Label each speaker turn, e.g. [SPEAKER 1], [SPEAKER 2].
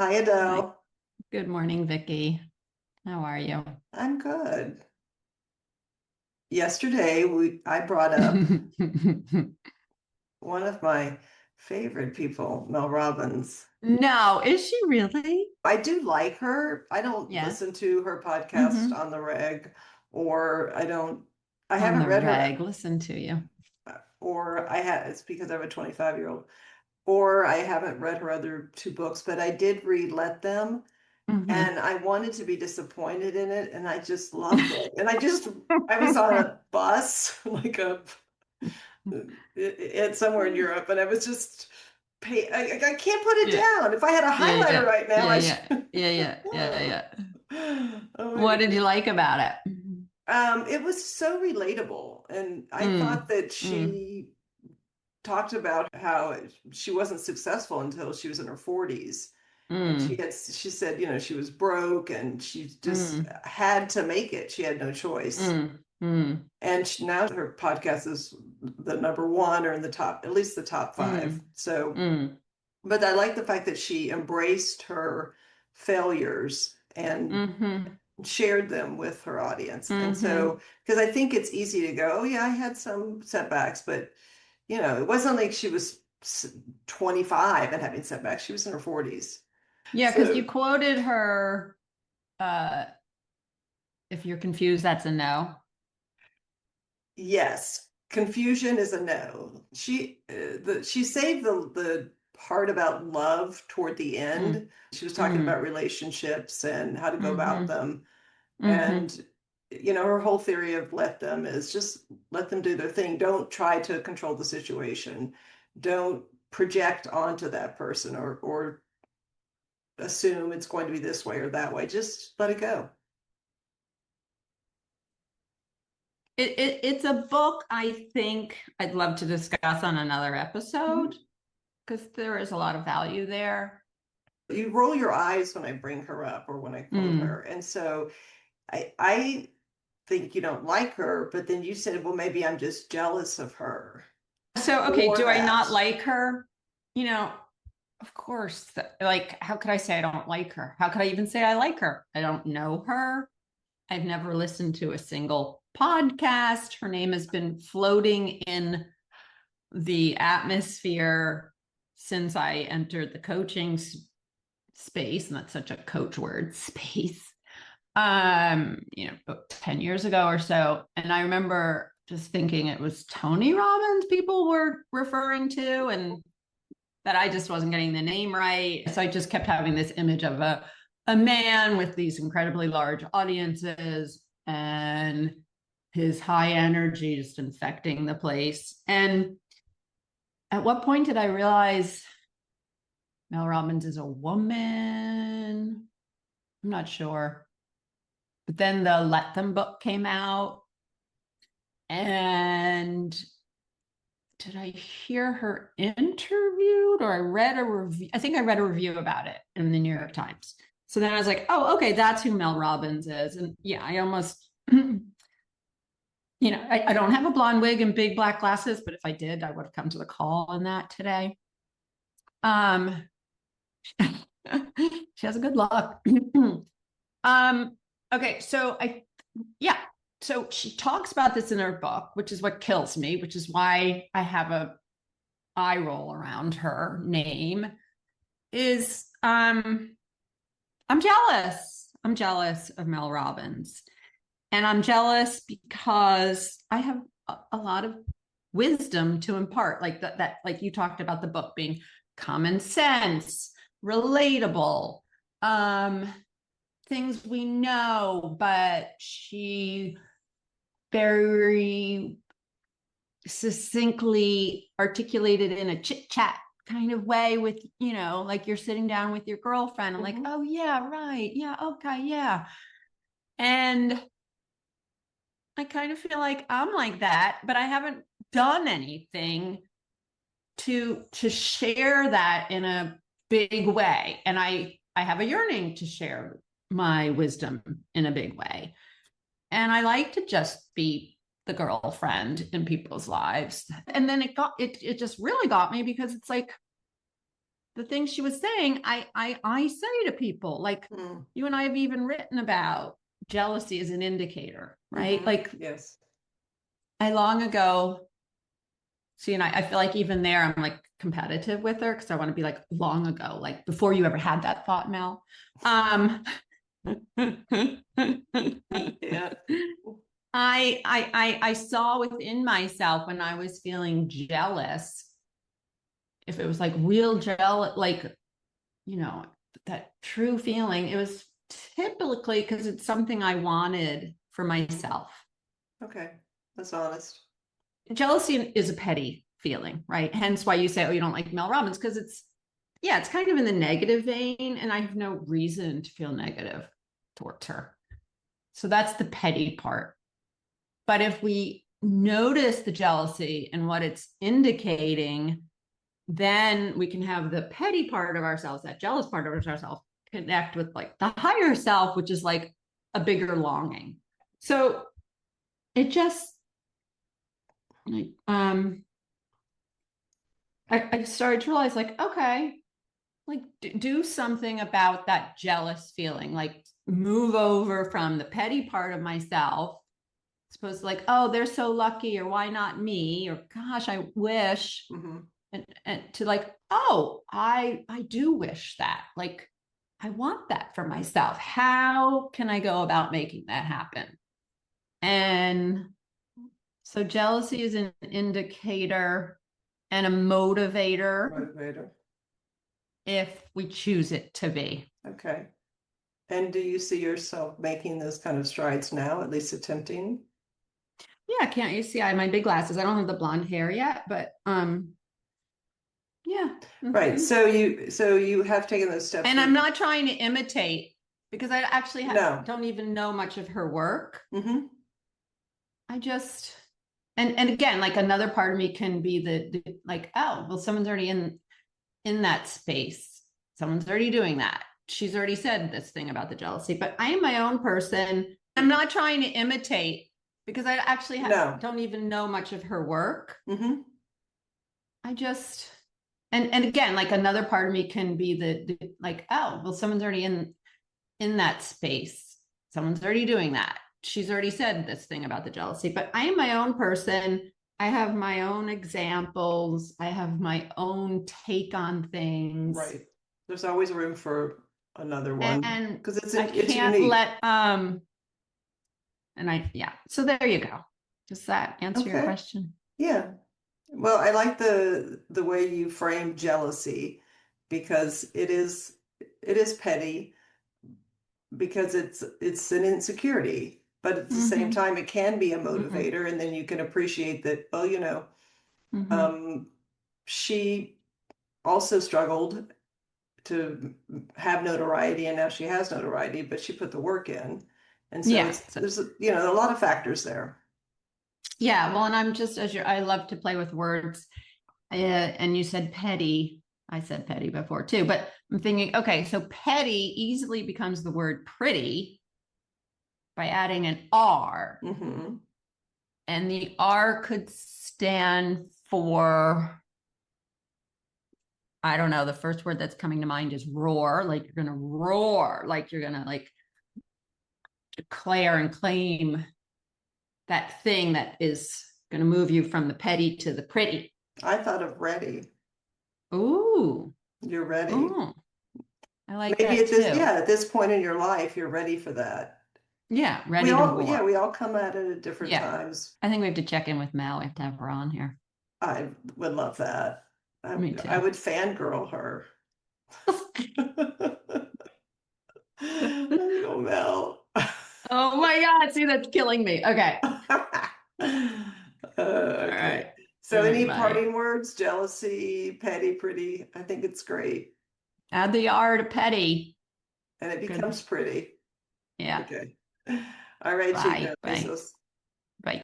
[SPEAKER 1] Hi,
[SPEAKER 2] Hi.
[SPEAKER 1] Adele.
[SPEAKER 2] Good morning, Vicki. How are you?
[SPEAKER 1] I'm good. Yesterday, I brought up one of my favorite people, Mel Robbins.
[SPEAKER 2] No, is she really?
[SPEAKER 1] I do like her. I don't
[SPEAKER 2] Yeah.
[SPEAKER 1] listen to her podcast
[SPEAKER 2] Hmm.
[SPEAKER 1] on the reg, or I
[SPEAKER 2] On
[SPEAKER 1] haven't
[SPEAKER 2] the
[SPEAKER 1] read her,
[SPEAKER 2] reg. Listen to you.
[SPEAKER 1] it's because I have a 25-year-old, or I haven't read her other two books, but I did read Let Them,
[SPEAKER 2] Hmm.
[SPEAKER 1] and I wanted to be disappointed in it, and I just loved it. I was on a bus, like it's somewhere in Europe, and I was just I can't put it
[SPEAKER 2] Yeah.
[SPEAKER 1] down. If I had a
[SPEAKER 2] Yeah.
[SPEAKER 1] highlighter
[SPEAKER 2] Yeah.
[SPEAKER 1] right now,
[SPEAKER 2] Yeah.
[SPEAKER 1] I
[SPEAKER 2] Yeah.
[SPEAKER 1] should.
[SPEAKER 2] Yeah. Yeah. Yeah. Yeah.
[SPEAKER 1] Oh my
[SPEAKER 2] What did you
[SPEAKER 1] goodness.
[SPEAKER 2] like about it?
[SPEAKER 1] It was so relatable, and I thought
[SPEAKER 2] Mm.
[SPEAKER 1] that
[SPEAKER 2] Mm.
[SPEAKER 1] she talked about how she wasn't successful until she was in her 40s. And
[SPEAKER 2] Mm.
[SPEAKER 1] she said, she was broke and she just
[SPEAKER 2] Mm.
[SPEAKER 1] had to make it. She had no choice.
[SPEAKER 2] Mm. Mm.
[SPEAKER 1] And now her podcast is the number one or in the top, at least the top five.
[SPEAKER 2] Mm.
[SPEAKER 1] So,
[SPEAKER 2] Mm.
[SPEAKER 1] but I like the fact that she embraced her failures and
[SPEAKER 2] Mm-hmm.
[SPEAKER 1] shared them with her audience. And
[SPEAKER 2] Mm-hmm.
[SPEAKER 1] so, because I think it's easy to go, oh, yeah, I had some setbacks, but it wasn't like she was 25 and having setbacks. She was in her 40s.
[SPEAKER 2] Yeah, because you
[SPEAKER 1] So,
[SPEAKER 2] quoted her, uh, if you're confused, that's a no.
[SPEAKER 1] yes, confusion is a no. She saved the part about love toward the
[SPEAKER 2] Mm.
[SPEAKER 1] end. She was talking about
[SPEAKER 2] Mm.
[SPEAKER 1] relationships and how to go about
[SPEAKER 2] Mm-hmm.
[SPEAKER 1] them.
[SPEAKER 2] Mm-hmm.
[SPEAKER 1] And her whole theory of let them is just let them do their thing. Don't try to control the situation. Don't project onto that person or assume it's going to be this way or that way. Just let it go.
[SPEAKER 2] It's a book I think I'd love to discuss on another episode
[SPEAKER 1] Mhm.
[SPEAKER 2] because there is a lot of value there.
[SPEAKER 1] You roll your eyes when I bring her up or when I quote her.
[SPEAKER 2] Mm.
[SPEAKER 1] And so I think you don't like her, but then you said, well, maybe I'm just jealous of her
[SPEAKER 2] So, okay,
[SPEAKER 1] or
[SPEAKER 2] do I not
[SPEAKER 1] that.
[SPEAKER 2] like her? You know, of course, like, how could I say I don't like her? How could I even say I like her? I don't know her. I've never listened to a single podcast. Her name has been floating in the atmosphere since I entered the coaching space, and that's such a coach word, space. 10 years ago or so. And I remember just thinking it was Tony Robbins people were referring to, and that I just wasn't getting the name right. So I just kept having this image of a man with these incredibly large audiences and his high energy just infecting the place. And at what point did I realize Mel Robbins is a woman? I'm not sure. But then the Let Them book came out, and did I hear her interviewed or I read a review? I think I read a review about it in the New York Times. So then I was like, oh, okay, that's who Mel Robbins is. And yeah, I almost, I don't have a blonde wig and big black glasses, but if I did, I would have come to the call on that today. Um, she has a good look. um, okay, yeah. So she talks about this in her book, which is what kills me, which is why I have a eye roll around her name. Is I'm jealous. I'm jealous of Mel Robbins, and I'm jealous because I have a lot of wisdom to impart, like that like you talked about the book being common sense, relatable, um, things we know, but she very succinctly articulated in a chit chat kind of way with, like you're sitting down with your girlfriend and like,
[SPEAKER 1] Mhm.
[SPEAKER 2] oh, yeah, right. Yeah. Okay. Yeah. And I kind of feel like I'm like that, but I haven't done anything to share that in a big way. And I have a yearning to share my wisdom in a big way. And I like to just be the girlfriend in people's lives. And then it just really got me because it's like the things she was saying, I say to people, like you and I have even written about jealousy as an indicator, right? Like,
[SPEAKER 1] yes.
[SPEAKER 2] I long ago, see, and I feel like even there, I'm like competitive with her because I want to be like long ago, like before you ever had that thought, Mel.
[SPEAKER 1] Yeah.
[SPEAKER 2] I saw within myself when I was feeling jealous, if it was like real jealous, like, you know, that true feeling, it was typically because it's something I wanted for myself.
[SPEAKER 1] Okay. That's honest.
[SPEAKER 2] Jealousy is a petty feeling, right? Hence why you say, oh, you don't like Mel Robbins, because it's kind of in the negative vein, and I have no reason to feel negative towards her. So that's the petty part. But if we notice the jealousy and what it's indicating, then we can have the petty part of ourselves, that jealous part of ourselves, connect with like the higher self, which is like a bigger longing. So it just like I started to realize, like, okay, like do something about that jealous feeling, like move over from the petty part of myself, supposed to like, oh, they're so lucky, or why not me, or gosh, I wish, and to like, oh, I do wish that, like, I want that for myself. How can I go about making that happen? And so jealousy is an indicator and a motivator if we choose it to be.
[SPEAKER 1] Okay. And do you see yourself making those kind of strides now, at least attempting?
[SPEAKER 2] Yeah, can't you see I have my big glasses? I don't have the blonde hair yet, but yeah.
[SPEAKER 1] Right. So you have taken those steps.
[SPEAKER 2] And I'm not trying to imitate, because I actually
[SPEAKER 1] No.
[SPEAKER 2] don't even know much of her work.
[SPEAKER 1] Mm-hmm.
[SPEAKER 2] I just, and again, like another part of me can be the like, oh, well, someone's already in that space. Someone's already doing that. She's already said this thing about the jealousy, but I am my own person. I'm not trying to imitate, because I actually don't even know much of her work.
[SPEAKER 1] Mm-hmm.
[SPEAKER 2] I just, and again, like another part of me can be the like, oh, well, someone's already in that space. Someone's already doing that. She's already said this thing about the jealousy, but I am my own person. I have my own examples. I have my own take on things.
[SPEAKER 1] Right. There's always room for another one,
[SPEAKER 2] and
[SPEAKER 1] because it's
[SPEAKER 2] can't
[SPEAKER 1] unique.
[SPEAKER 2] let so there you go. Does that answer your question?
[SPEAKER 1] Yeah. Well, I like the way you frame jealousy, because it is petty, because it's an insecurity, but at the same time it can be a motivator, and then you can appreciate that, oh, she also struggled to have notoriety, and now she has notoriety, but she put the work in. And so there's a lot of factors there.
[SPEAKER 2] Yeah, well, and I'm just, I love to play with words. And you said petty. I said petty before too, but I'm thinking, okay, so petty easily becomes the word pretty by adding an R. And the R could stand for, I don't know, the first word that's coming to mind is roar. Like you're going to roar, like you're going to like declare and claim that thing that is going to move you from the petty to the pretty.
[SPEAKER 1] I thought of ready.
[SPEAKER 2] Ooh.
[SPEAKER 1] You're ready.
[SPEAKER 2] Ooh. I like
[SPEAKER 1] maybe
[SPEAKER 2] that
[SPEAKER 1] at this
[SPEAKER 2] too.
[SPEAKER 1] at this point in your life, you're ready for that.
[SPEAKER 2] Yeah, ready to war.
[SPEAKER 1] We all come at it at different times.
[SPEAKER 2] I think we have to check in with Mel. We have to have her on here.
[SPEAKER 1] I would love that.
[SPEAKER 2] Me too.
[SPEAKER 1] I would fangirl her. Oh, Mel.
[SPEAKER 2] Oh my God. See, that's killing me. Okay.
[SPEAKER 1] Okay.
[SPEAKER 2] All right.
[SPEAKER 1] So any parting words? Jealousy, petty, pretty. I think it's great.
[SPEAKER 2] Add the R to petty.
[SPEAKER 1] And it becomes pretty.
[SPEAKER 2] Yeah.
[SPEAKER 1] Okay. All right, Chica.
[SPEAKER 2] Bye.